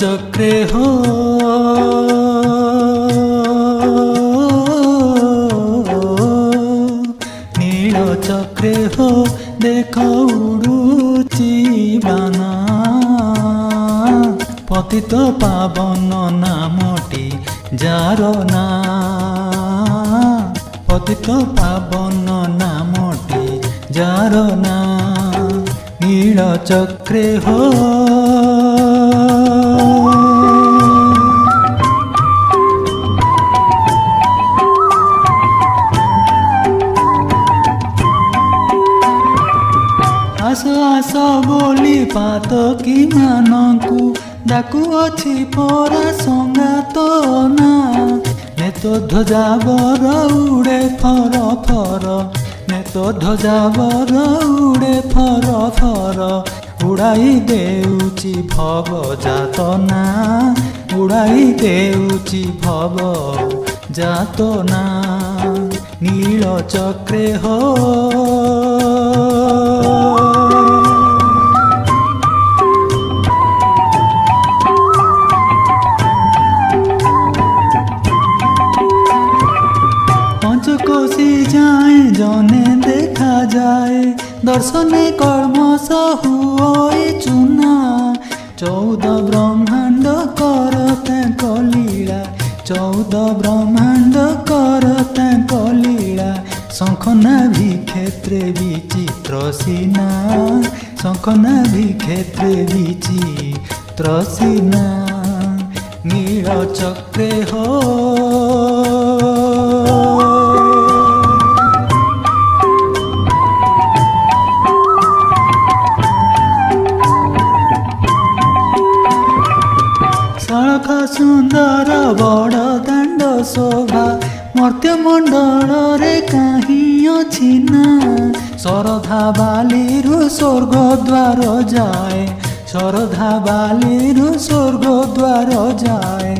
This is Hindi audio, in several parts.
चक्रे हो नील चक्रे हो देख उड़ुची बाना पतित पावन नामटी जार ना पतित पावन नामटी जार ना नील चक्रे हो आस आस बोली पातकी मानकु डाकु अछि परा संगात ना ने तो ध्वजा बर उड़े फर फर ने तो ध्वजा बर उड़े फर फर उड़ाई देउची भव जातना उड़ाई देउची भव जातना नील चक्रे हो पंचकोशी जाए जने देखा जाए दर्शने कर्म हुए चुना 14 ब्रह्मांड करते लीला 14 ब्रह्मांड करते लीला शंखनाभि क्षेत्रे विचित्र सीना शंखनाभि क्षेत्रे विचित्र सीना नील चक्रे हो सुंदर बड़ दांड शोभा मर्त्य मंडल रे कहीं अछि ना शरधा बालीरु स्वर्ग द्वार जाए शरधा बालीरु स्वर्ग द्वार जाए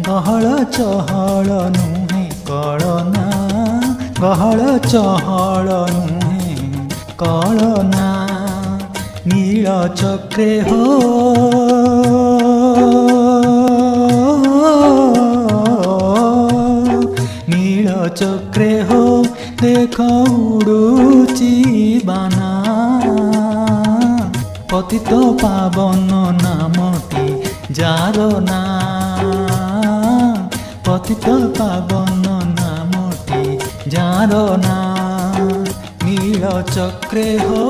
गहल चहल नुहे कलना गहल चहल नुहे कलना नील चक्रे हो नील चक्रे हो देख उड़ुची बाना पतित पावन नामटी जार ना पतित पावन नामटी जार ना नील चक्रे हो।